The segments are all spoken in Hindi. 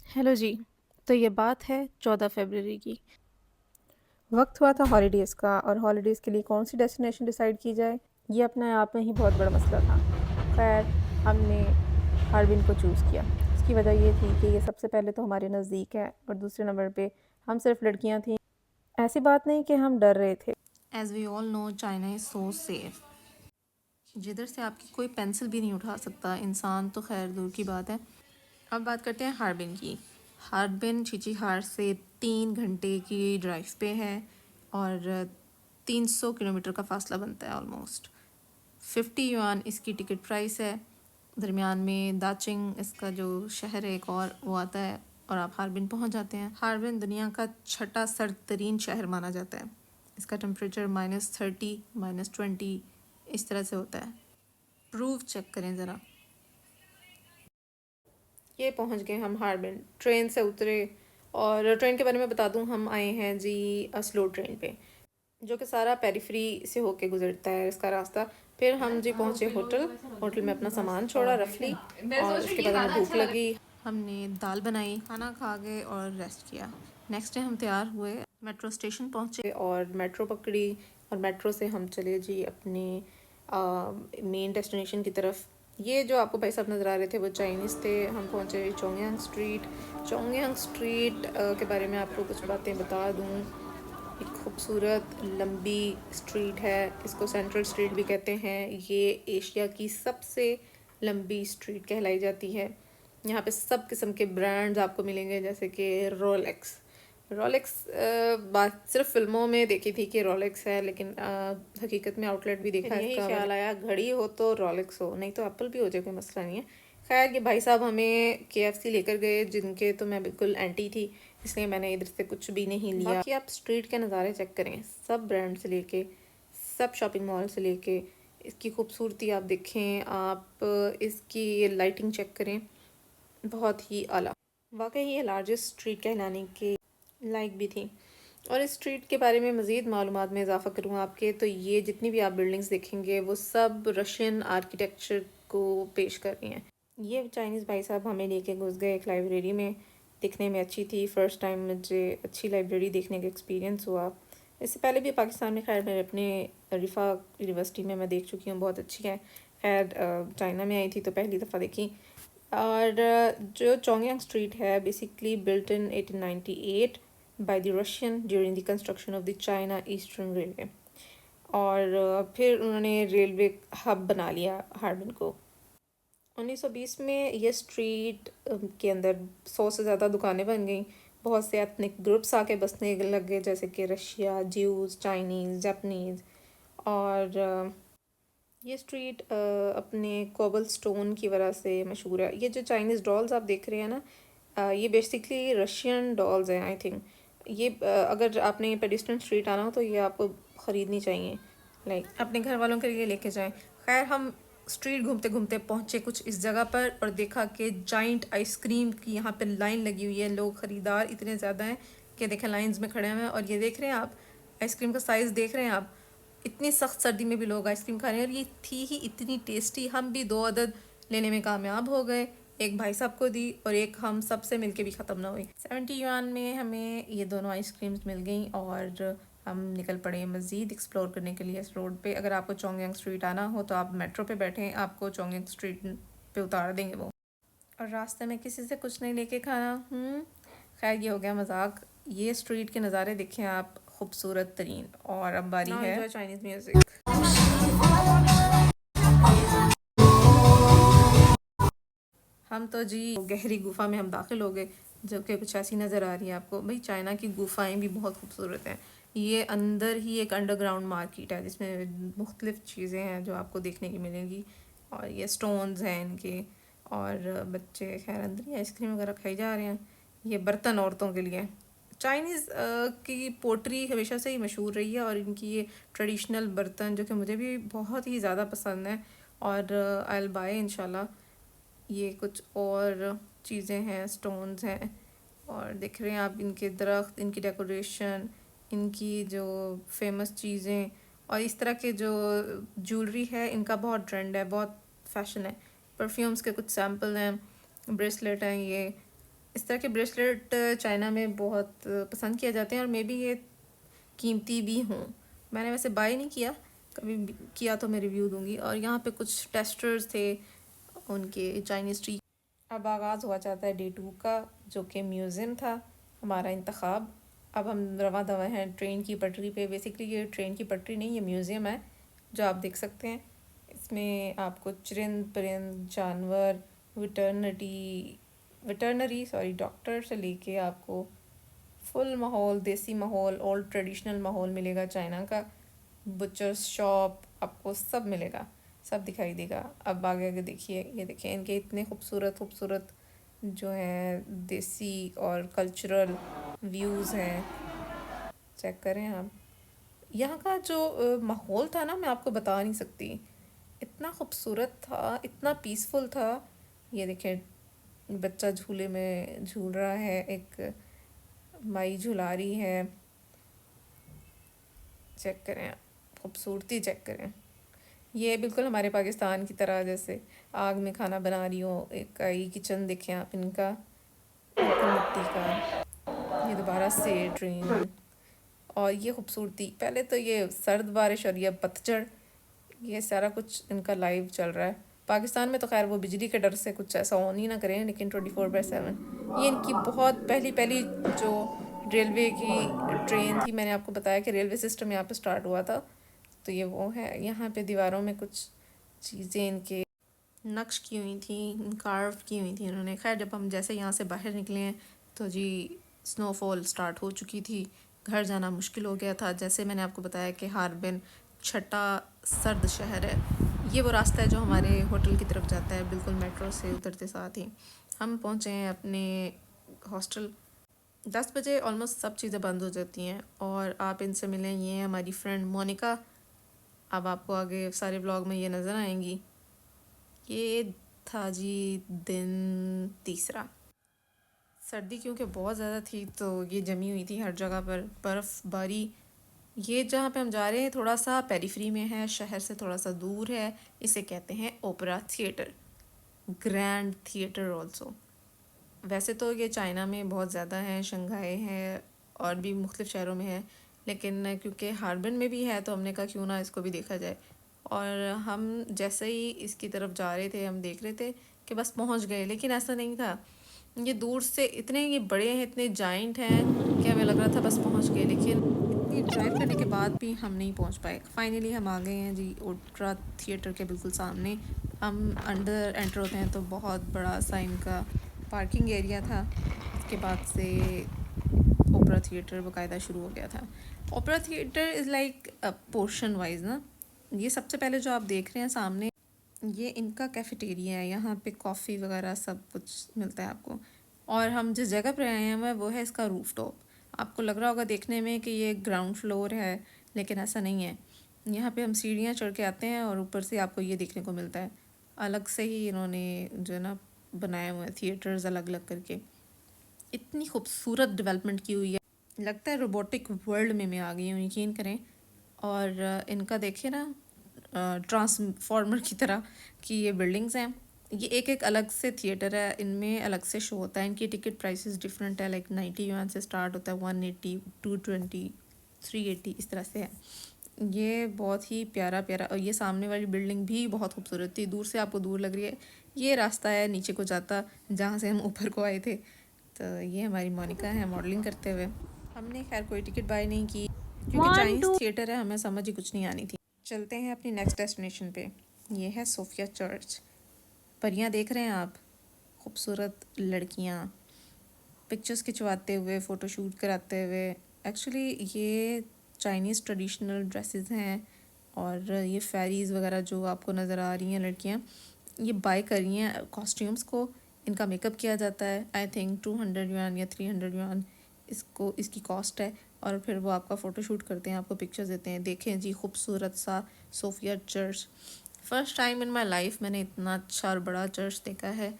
हेलो जी। तो ये बात है 14 फरवरी की। वक्त हुआ था हॉलीडेज़ का और हॉलीडेज़ के लिए कौन सी डेस्टिनेशन डिसाइड की जाए, ये अपने आप में ही बहुत बड़ा मसला था। खैर, हमने हार्बिन को चूज़ किया। उसकी वजह ये थी कि ये सबसे पहले तो हमारे नज़दीक है और दूसरे नंबर पे हम सिर्फ लड़कियां थीं। ऐसी बात नहीं कि हम डर रहे थे। As we all know China is so safe. जिधर से आपकी कोई पेंसिल भी नहीं उठा सकता इंसान, तो खैर दूर की बात है। अब बात करते हैं हार्बिन की। हार्बिन चीचीहार से 3 घंटे की ड्राइव पे है और 300 किलोमीटर का फासला बनता है ऑलमोस्ट। 50 युआन इसकी टिकट प्राइस है। दरमियान में दाचिंग इसका जो शहर है एक और वो आता है और आप हार्बिन पहुंच जाते हैं। हार्बिन दुनिया का छठा सर्द तरीन शहर माना जाता है। इसका टेम्परेचर -30 -20 इस तरह से होता है। प्रूफ चेक करें ज़रा। ये पहुंच गए हम हार्बिन, ट्रेन से उतरे। और ट्रेन के बारे में बता दूं, हम आए हैं जी स्लो ट्रेन पे, जो कि सारा पेरीफ्री से होके गुजरता है इसका रास्ता। फिर हम जी पहुंचे होटल। होटल में अपना सामान छोड़ा रफली और उसके बाद हमें भूख लगी। हमने दाल बनाई, खाना खा गए और रेस्ट किया। नेक्स्ट डे हम तैयार हुए, मेट्रो स्टेशन पहुंचे और मेट्रो पकड़ी। और मेट्रो से हम चले जी अपने मेन डेस्टिनेशन की तरफ। ये जो आपको भाई साहब नज़र आ रहे थे वो चाइनीज़ थे। हम पहुंचे चोंगयांग स्ट्रीट। चोंगयांग स्ट्रीट के बारे में आपको कुछ बातें बता दूं। एक खूबसूरत लंबी स्ट्रीट है, इसको सेंट्रल स्ट्रीट भी कहते हैं। ये एशिया की सबसे लंबी स्ट्रीट कहलाई जाती है। यहाँ पे सब किस्म के ब्रांड्स आपको मिलेंगे, जैसे कि रोलेक्स। रोलेक्स बात सिर्फ फिल्मों में देखी थी कि रोलेक्स है, लेकिन हकीकत में आउटलेट भी देखा है। यही ख्याल आया घड़ी हो तो रोलेक्स हो, नहीं तो एप्पल भी हो जाए, कोई मसला नहीं है। खैर, ये भाई साहब हमें KFC लेकर गए, जिनके तो मैं बिल्कुल एंटी थी, इसलिए मैंने इधर से कुछ भी नहीं लिया। बाकी आप स्ट्रीट के नज़ारे चेक करें, सब ब्रांड से लेके सब शॉपिंग मॉल से लेके इसकी खूबसूरती आप देखें। आप इसकी लाइटिंग चेक करें, बहुत ही आला। वाकई ये लार्जेस्ट स्ट्रीट कहलाने के लाइक भी थी। और इस स्ट्रीट के बारे में मज़ीद मालूमात में इजाफ़ा करूँ आपके, तो ये जितनी भी आप बिल्डिंग्स देखेंगे वो सब रशियन आर्किटेक्चर को पेश कर रही हैं। ये चाइनीज़ भाई साहब हमें लेके घुस गए एक लाइब्रेरी में। दिखने में अच्छी थी, फ़र्स्ट टाइम मुझे अच्छी लाइब्रेरी देखने का एक्सपीरियंस हुआ। इससे पहले भी पाकिस्तान में खैर मेरे अपने रिफ़ा यूनिवर्सिटी में मैं देख चुकी हूँ, बहुत अच्छी है। खैर चाइना में आई थी तो पहली दफ़ा देखी। और जो चोंगयांग स्ट्रीट है, basically built in 1898 by the Russian during the construction of the China eastern railway. और फिर उन्होंने रेलवे हब बना लिया हार्बिन को। 1920 में ये स्ट्रीट के अंदर 100 से ज़्यादा दुकानें बन गई। बहुत से एथनिक ग्रुप्स आके बसने लग गए, जैसे कि रशिया, ज्यूज़, चाइनीज़, जापानीज़। और ये स्ट्रीट अपने कोबल स्टोन की वजह से मशहूर है। ये जो चाइनीज़ डॉल्स आप देख रहे हैं ना, ये बेसिकली रशियन डॉल्स हैं आई थिंक। ये अगर आपने पेडिस्ट्रियन स्ट्रीट आना हो तो ये आपको ख़रीदनी चाहिए, लाइक अपने घर वालों के लिए लेके जाएं। खैर, हम स्ट्रीट घूमते घूमते पहुँचे कुछ इस जगह पर और देखा कि जाइंट आइसक्रीम की यहाँ पे लाइन लगी हुई है। लोग ख़रीदार इतने ज़्यादा हैं कि देखें लाइंस में खड़े हुए हैं। और ये देख रहे हैं आप, आइसक्रीम का साइज़ देख रहे हैं आप। इतनी सख्त सर्दी में भी लोग आइसक्रीम खा रहे हैं और ये थी ही इतनी टेस्टी। हम भी 2 अदद लेने में कामयाब हो गए, एक भाई साहब को दी और एक हम सब से मिलके भी ख़त्म ना हुई। 70 युआन में हमें ये दोनों आइसक्रीम्स मिल गई और हम निकल पड़े मज़ीद एक्सप्लोर करने के लिए इस रोड पे। अगर आपको चोंगयांग स्ट्रीट आना हो तो आप मेट्रो पे बैठें, आपको चोंगयांग स्ट्रीट पे उतार देंगे वो। और रास्ते में किसी से कुछ नहीं लेके खाना। खैर, ये हो गया मजाक। ये स्ट्रीट के नज़ारे देखें आप, खूबसूरत तरीन। और अब बारी है चाइनीज़ म्यूज़िक। हम तो जी गहरी गुफा में हम दाखिल हो गए, जो कि कुछ ऐसी नज़र आ रही है आपको। भाई चाइना की गुफाएं भी बहुत खूबसूरत हैं। ये अंदर ही एक अंडरग्राउंड मार्केट है जिसमें मुख्तलिफ़ चीज़ें हैं जो आपको देखने की मिलेंगी। और ये स्टोन्स हैं इनके। और बच्चे खैर अंदर ही आइसक्रीम वगैरह खाई जा रहे हैं। ये बर्तन औरतों के लिए। चाइनीज़ की पोट्री हमेशा से ही मशहूर रही है और इनकी ये ट्रेडिशनल बर्तन जो कि मुझे भी बहुत ही ज़्यादा पसंद है। और आई विल बाय इंशाल्लाह। ये कुछ और चीज़ें हैं, स्टोन्स हैं। और देख रहे हैं आप इनके दरख्त, इनकी डेकोरेशन, इनकी जो फेमस चीज़ें और इस तरह के जो ज्वेलरी है, इनका बहुत ट्रेंड है, बहुत फैशन है। परफ्यूम्स के कुछ सैम्पल हैं, ब्रेसलेट हैं ये। इस तरह के ब्रेसलेट चाइना में बहुत पसंद किए जाते हैं और मे बी ये कीमती भी हों। मैंने वैसे बाय नहीं किया, कभी किया तो मैं रिव्यू दूंगी। और यहाँ पे कुछ टेस्टर्स थे उनके चाइनीज़ ट्री। अब आगाज़ हुआ चाहता है डे 2 का, जो कि म्यूज़ियम था हमारा इंतखाब। अब हम रवा दवा हैं ट्रेन की पटरी पे। बेसिकली ये ट्रेन की पटरी नहीं, ये म्यूज़ियम है जो आप देख सकते हैं। इसमें आपको चरिंद परिंद जानवर वेटरनरी डॉक्टर से लेके आपको फुल माहौल, देसी माहौल, ओल्ड ट्रेडिशनल माहौल मिलेगा चाइना का। बुचर्स शॉप आपको सब मिलेगा, सब दिखाई देगा। अब आगे आगे देखिए, ये देखिए इनके इतने खूबसूरत जो हैं देसी और कल्चरल व्यूज़ हैं, चेक करें आप। यहाँ का जो माहौल था ना, मैं आपको बता नहीं सकती, इतना खूबसूरत था, इतना पीसफुल था। ये देखें बच्चा झूले में झूल रहा है, एक माई झुला रही है, चेक करें खूबसूरती, चेक करें। ये बिल्कुल हमारे पाकिस्तान की तरह, जैसे आग में खाना बना रही हो, एक कई किचन देखें आप इनका, बिल्कुल मिट्टी का। ये दोबारा से ट्रेन और ये खूबसूरती। पहले तो ये सर्द बारिश और ये पतझड़, ये सारा कुछ इनका लाइव चल रहा है। पाकिस्तान में तो खैर वो बिजली के डर से कुछ ऐसा ऑन ही ना करें, लेकिन 24/7 ये इनकी बहुत पहली पहली जो रेलवे की ट्रेन थी। मैंने आपको बताया कि रेलवे सिस्टम यहाँ पे स्टार्ट हुआ था, तो ये वो है। यहाँ पे दीवारों में कुछ चीज़ें इनके नक्श की हुई थी, कार्व की हुई थी इन्होंने। खैर जब हम जैसे यहाँ से बाहर निकले हैं तो जी स्नोफॉल स्टार्ट हो चुकी थी, घर जाना मुश्किल हो गया था। जैसे मैंने आपको बताया कि हार्बिन छठा सर्द शहर है। ये वो रास्ता है जो हमारे होटल की तरफ जाता है, बिल्कुल मेट्रो से उतरते साथ ही। हम पहुँचे हैं अपने हॉस्टल 10 बजे। ऑलमोस्ट सब चीज़ें बंद हो जाती हैं और आप इनसे मिलें। ये है हमारी फ्रेंड मोनिका। अब आपको आगे सारे ब्लॉग में ये नज़र आएंगी। ये था जी दिन तीसरा। सर्दी क्योंकि बहुत ज़्यादा थी तो ये जमी हुई थी हर जगह पर बर्फ़बारी। ये जहाँ पे हम जा रहे हैं थोड़ा सा पेरीफ्री में है, शहर से थोड़ा सा दूर है। इसे कहते हैं opera theatre, grand theatre also. वैसे तो ये चाइना में बहुत ज़्यादा है, शंघाई है और भी मुख्तलिफ़ शहरों में है, लेकिन क्योंकि हार्बिन में भी है तो हमने कहा क्यों ना इसको भी देखा जाए। और हम जैसे ही इसकी तरफ जा रहे थे हम देख रहे थे कि बस पहुंच गए, लेकिन ऐसा नहीं था। ये दूर से इतने ये बड़े हैं, इतने जाइंट हैं कि हमें लग रहा था बस पहुंच गए, लेकिन इतनी ड्राइव करने के बाद भी हम नहीं पहुंच पाए। फाइनली हम आ गए हैं जी ओपेरा थिएटर के बिल्कुल सामने। हम अंदर एंटर होते हैं तो बहुत बड़ा सा इनका पार्किंग एरिया था। उसके बाद से ओपेरा थिएटर बाकायदा शुरू हो गया था। Opera theatre is like portion wise ना। ये सबसे पहले जो आप देख रहे हैं सामने, ये इनका कैफेटेरिया है। यहाँ पे कॉफ़ी वगैरह सब कुछ मिलता है आपको। और हम जिस जगह पर आए हैं वो है इसका रूफ टॉप। आपको लग रहा होगा देखने में कि ये ग्राउंड फ्लोर है, लेकिन ऐसा नहीं है। यहाँ पे हम सीढ़ियाँ चढ़ के आते हैं और ऊपर से आपको ये देखने को मिलता है। अलग से ही इन्होंने जो है ना बनाए हुए हैं थिएटर्स अलग अलग करके। इतनी खूबसूरत डेवलपमेंट की हुई है, लगता है रोबोटिक वर्ल्ड में मैं आ गई हूँ, यकीन करें। और इनका देखिए ना ट्रांसफॉर्मर की तरह कि ये बिल्डिंग्स हैं। ये एक एक अलग से थिएटर है, इनमें अलग से शो होता है। इनकी टिकट प्राइसेस डिफरेंट है, लाइक 90 युआन से स्टार्ट होता है, 180, 220, 380 इस तरह से है। ये बहुत ही प्यारा प्यारा। और ये सामने वाली बिल्डिंग भी बहुत खूबसूरत थी, दूर से आपको दूर लग रही है। ये रास्ता है नीचे को जाता जहाँ से हम ऊपर को आए थे। तो ये हमारी मोनिका है मॉडलिंग करते हुए। हमने खैर कोई टिकट बाय नहीं की क्योंकि चाइनीज़ थिएटर है, हमें समझ ही कुछ नहीं आनी थी। चलते हैं अपनी नेक्स्ट डेस्टिनेशन पे। ये है सोफिया चर्च। परियां देख रहे हैं आप, खूबसूरत लड़कियां पिक्चर्स खिंचवाते हुए, फ़ोटोशूट कराते हुए। एक्चुअली ये चाइनीज़ ट्रेडिशनल ड्रेसेस हैं और ये फेरीज़ वगैरह जो आपको नज़र आ रही हैं लड़कियां, ये बाय कर रही हैं कॉस्ट्यूम्स को। इनका मेकअप किया जाता है, आई थिंक 200 युआन या 300 युआन इसकी कॉस्ट है। और फिर वो आपका फ़ोटोशूट करते हैं, आपको पिक्चर्स देते हैं। देखें जी खूबसूरत सा Sofia church. First time in my life मैंने इतना अच्छा और बड़ा चर्च देखा है।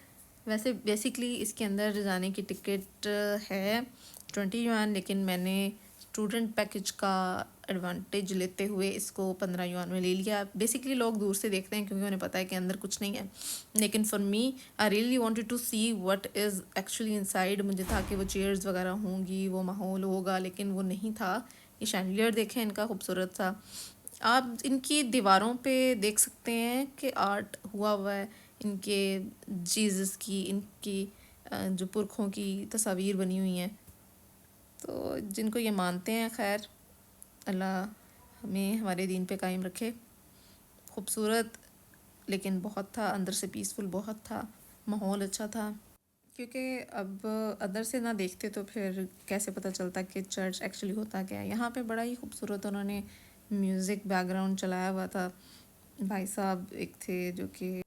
वैसे बेसिकली इसके अंदर जाने की टिकट है 20 युआन, लेकिन मैंने स्टूडेंट पैकेज का एडवांटेज लेते हुए इसको 15 युआन में ले लिया। बेसिकली लोग दूर से देखते हैं क्योंकि उन्हें पता है कि अंदर कुछ नहीं है, लेकिन for me I really wanted to see what is actually inside. मुझे था कि वो चेयर्स वगैरह होंगी, वो माहौल होगा, लेकिन वो नहीं था। ये शैंडलियर देखें इनका खूबसूरत सा, आप इनकी दीवारों पे देख सकते हैं कि आर्ट हुआ है इनके जीसस की, इनकी जो पुरखों की तस्वीर बनी हुई हैं। तो जिनको ये मानते हैं, खैर अल्लाह हमें हमारे दीन पे कायम रखे। खूबसूरत लेकिन बहुत था, अंदर से पीसफुल बहुत था, माहौल अच्छा था। क्योंकि अब अंदर से ना देखते तो फिर कैसे पता चलता कि चर्च एक्चुअली होता क्या है। यहाँ पे बड़ा ही खूबसूरत उन्होंने म्यूज़िक बैकग्राउंड चलाया हुआ था। भाई साहब एक थे जो कि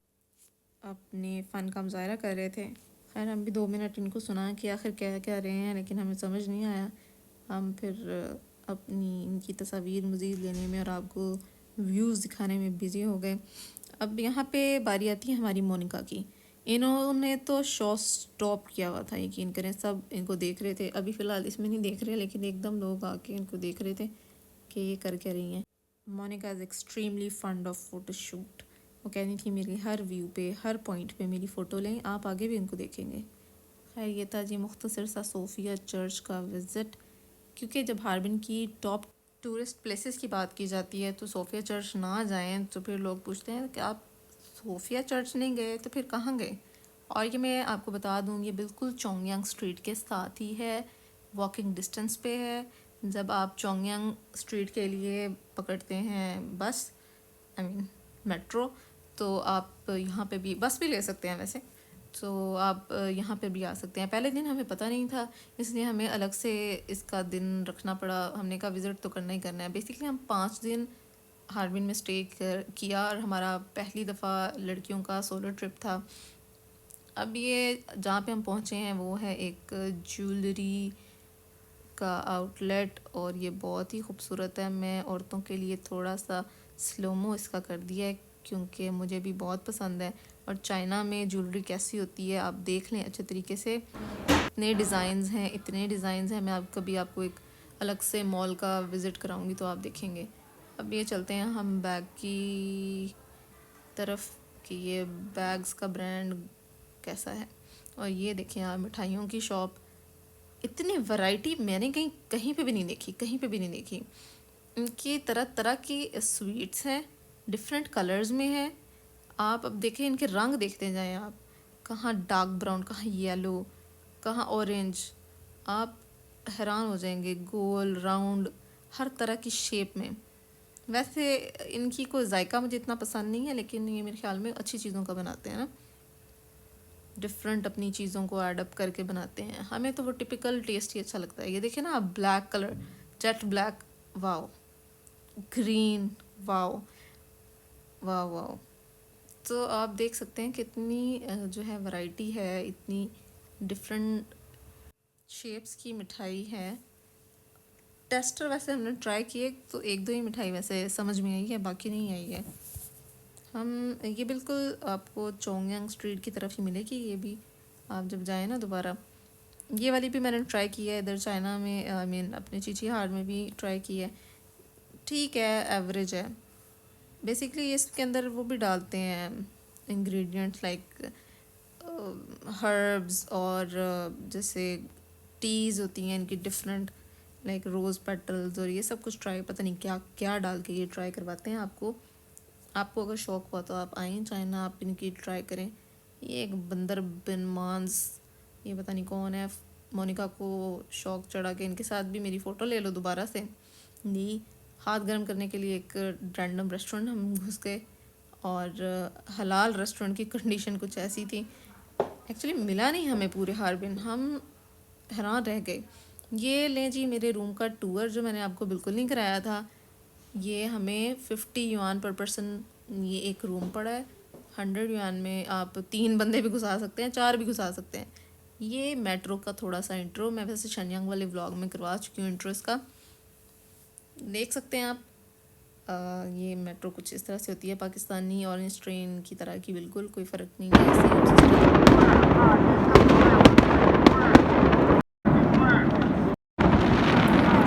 अपने फ़न का मुजाहरा कर रहे थे। खैर हम भी 2 मिनट इनको सुना कि आखिर क्या क्या रहे हैं, लेकिन हमें समझ नहीं आया। हम फिर अपनी इनकी तस्वीर मज़ीद लेने में और आपको व्यूज़ दिखाने में बिज़ी हो गए। अब यहाँ पे बारी आती है हमारी मोनिका की। इन्होंने तो शो स्टॉप किया हुआ था, यकीन करें। सब इनको देख रहे थे, अभी फ़िलहाल इसमें नहीं देख रहे, लेकिन एकदम लोग आके इनको देख रहे थे कि ये कर क्या रही हैं। Monica is extremely fond of photoshoot. वो कह रही थी मेरी हर व्यू पे, हर पॉइंट पे मेरी फ़ोटो लें, आप आगे भी इनको देखेंगे। खैर ये था जी मुख्तसर सा सोफ़िया चर्च का विज़िट। क्योंकि जब हार्बिन की टॉप टूरिस्ट प्लेसेस की बात की जाती है तो सोफ़िया चर्च ना जाएं तो फिर लोग पूछते हैं कि आप सोफ़िया चर्च नहीं गए तो फिर कहाँ गए। और ये मैं आपको बता दूँ, ये बिल्कुल चोंगयांग स्ट्रीट के साथ ही है, वॉकिंग डिस्टेंस पे है। जब आप चोंगयांग स्ट्रीट के लिए पकड़ते हैं बस, आई मीन मेट्रो, तो आप यहाँ पे भी बस भी ले सकते हैं वैसे, तो आप यहाँ पे भी आ सकते हैं। पहले दिन हमें पता नहीं था, इसलिए हमें अलग से इसका दिन रखना पड़ा। हमने कहा विज़िट तो करना ही करना है। बेसिकली हम 5 दिन हार्बिन में स्टे किया और हमारा पहली दफ़ा लड़कियों का सोलो ट्रिप था। अब ये जहाँ पे हम पहुँचे हैं वो है एक ज्वेलरी का आउटलेट, और ये बहुत ही खूबसूरत है। मैं औरतों के लिए थोड़ा सा स्लोमो इसका कर दिया है क्योंकि मुझे भी बहुत पसंद है। और चाइना में ज्वेलरी कैसी होती है आप देख लें अच्छे तरीके से। इतने डिज़ाइंस हैं, इतने डिज़ाइंस हैं। मैं कभी आपको एक अलग से मॉल का विज़िट कराऊंगी तो आप देखेंगे। अब ये चलते हैं हम बैग की तरफ कि ये बैग्स का ब्रांड कैसा है। और ये देखें आप, मिठाइयों की शॉप, इतनी वैरायटी मैंने कहीं पे भी नहीं देखी, कहीं पे भी नहीं देखी। इनकी तरह तरह की स्वीट्स हैं, डिफरेंट कलर्स में है। आप अब देखें, इनके रंग देखते जाएं आप, कहाँ डार्क ब्राउन, कहाँ येलो, कहाँ ऑरेंज, आप हैरान हो जाएंगे। गोल, राउंड, हर तरह की शेप में। वैसे इनकी कोई जायका मुझे इतना पसंद नहीं है, लेकिन ये मेरे ख्याल में अच्छी चीज़ों का बनाते हैं ना, डिफरेंट अपनी चीज़ों को एडअप करके बनाते हैं। हमें तो वो टिपिकल टेस्ट ही अच्छा लगता है। ये देखें ना आप, black colour, jet black, wow, green, wow wow wow. तो आप देख सकते हैं कितनी जो है वैरायटी है, इतनी डिफरेंट शेप्स की मिठाई है। टेस्टर वैसे हमने ट्राई किए तो 1-2 ही मिठाई वैसे समझ में आई है, बाकी नहीं आई है। हम ये बिल्कुल आपको चोंगयांग स्ट्रीट की तरफ ही मिलेगी। ये भी आप जब जाएँ ना दोबारा, ये वाली भी मैंने ट्राई की है इधर चाइना में, आई मीन अपने चीचीहाट में भी ट्राई की है। ठीक है, एवरेज है। बेसिकली इसके अंदर वो भी डालते हैं इंग्रेडिएंट्स लाइक हर्ब्स, और जैसे टीज़ होती हैं इनकी डिफरेंट, लाइक रोज़ पेटल्स, और ये सब कुछ ट्राई, पता नहीं क्या क्या डाल के ये ट्राई करवाते हैं आपको। आपको अगर शौक़ हुआ तो आप आएँ चाइना, आप इनकी ट्राई करें। ये एक बंदर बिन मांस, ये पता नहीं कौन है। मोनिका को शौक़ चढ़ा के इनके साथ भी मेरी फ़ोटो ले लो दोबारा से। ली हाथ गर्म करने के लिए एक रैंडम रेस्टोरेंट हम घुस गए, और हलाल रेस्टोरेंट की कंडीशन कुछ ऐसी थी, एक्चुअली मिला नहीं हमें पूरे हार्बिन, हम हैरान रह गए। ये लें जी मेरे रूम का टूर जो मैंने आपको बिल्कुल नहीं कराया था। ये हमें 50 युआन पर पर्सन ये एक रूम पड़ा है। 100 युआन में आप 3 बंदे भी घुसा सकते हैं, 4 भी घुसा सकते हैं। ये मेट्रो का थोड़ा सा इंट्रो मैं वैसे शनयांग वाले व्लॉग में करवा चुकी हूँ इंट्रो इसका, देख सकते हैं आप। ये मेट्रो कुछ इस तरह से होती है, पाकिस्तानी ऑरेंज ट्रेन की तरह की, बिल्कुल कोई फ़र्क नहीं है।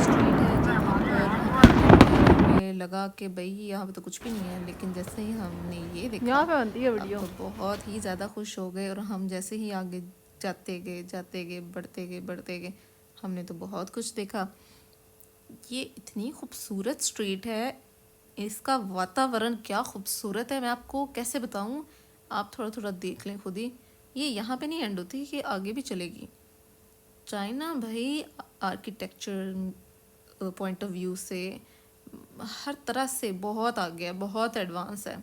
स्ट्रीट है जहाँ पर लगा कि भाई यहाँ पे तो कुछ भी नहीं है, लेकिन जैसे ही हमने ये देखा यहाँ पे बनती है हम वीडियो। तो बहुत ही ज़्यादा खुश हो गए। और हम जैसे ही आगे जाते गए बढ़ते गए, हमने तो बहुत कुछ देखा। ये इतनी खूबसूरत स्ट्रीट है, इसका वातावरण क्या खूबसूरत है, मैं आपको कैसे बताऊं। आप थोड़ा थोड़ा देख लें खुद ही। ये यहाँ पे नहीं एंड होती, कि आगे भी चलेगी। चाइना भाई आर्किटेक्चर पॉइंट ऑफ व्यू से हर तरह से बहुत आगे है, बहुत एडवांस है।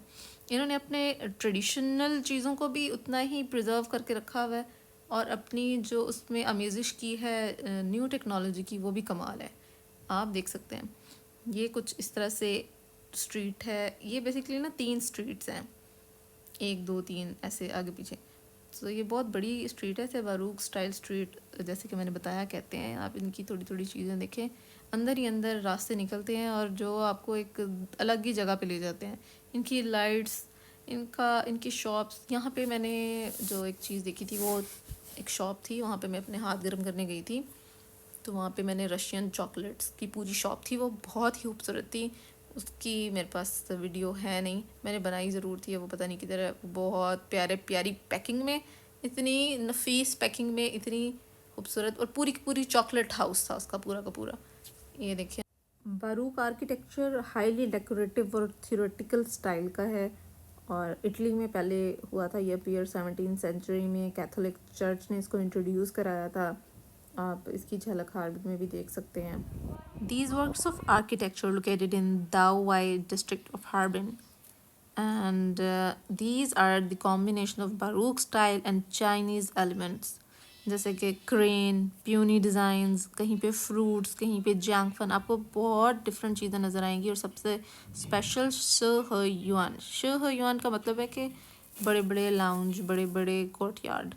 इन्होंने अपने ट्रेडिशनल चीज़ों को भी उतना ही प्रिजर्व करके रखा हुआ है, और अपनी जो उसमें आमेजिश की है न्यू टेक्नोलॉजी की, वो भी कमाल है। आप देख सकते हैं ये कुछ इस तरह से स्ट्रीट है। ये बेसिकली ना 3 स्ट्रीट्स हैं, 1 2 3 ऐसे आगे पीछे। तो ये बहुत बड़ी स्ट्रीट है, बारूक स्टाइल स्ट्रीट जैसे कि मैंने बताया कहते हैं। आप इनकी थोड़ी थोड़ी चीज़ें देखें, अंदर ही अंदर रास्ते निकलते हैं और जो आपको एक अलग ही जगह पे ले जाते हैं। इनकी लाइट्स, इनकी शॉप्स। यहाँ पे मैंने जो एक चीज़ देखी थी, वो एक शॉप थी, वहाँ पे मैं अपने हाथ गर्म करने गई थी। तो वहाँ पे मैंने रशियन चॉकलेट्स की पूरी शॉप थी, वो बहुत ही खूबसूरत थी। उसकी मेरे पास वीडियो है नहीं, मैंने बनाई ज़रूर थी, वो पता नहीं किधर है। बहुत प्यारी पैकिंग में, इतनी नफीस पैकिंग में, इतनी खूबसूरत, और पूरी की पूरी चॉकलेट हाउस था उसका पूरा का पूरा। ये देखिए, बारूक आर्किटेक्चर हाईली डेकोरेटिव और थियोरेटिकल स्टाइल का है, और इटली में पहले हुआ था ये अपीयर 17th सेंचुरी में। कैथोलिक चर्च ने इसको इंट्रोड्यूस कराया था। आप इसकी झलक हार्बिन में भी देख सकते हैं। These works of architecture located in Daowai district of Harbin, and these are the combination of Baroque style and Chinese elements, जैसे कि क्रेन, प्यूनी डिज़ाइंस, कहीं पे फ्रूट्स, कहीं पे जैंगफन। आपको बहुत डिफरेंट चीज़ें नज़र आएंगी। और सबसे स्पेशल श ह युआन का मतलब है कि बड़े बड़े लाउंज, बड़े बड़े कोर्टयार्ड।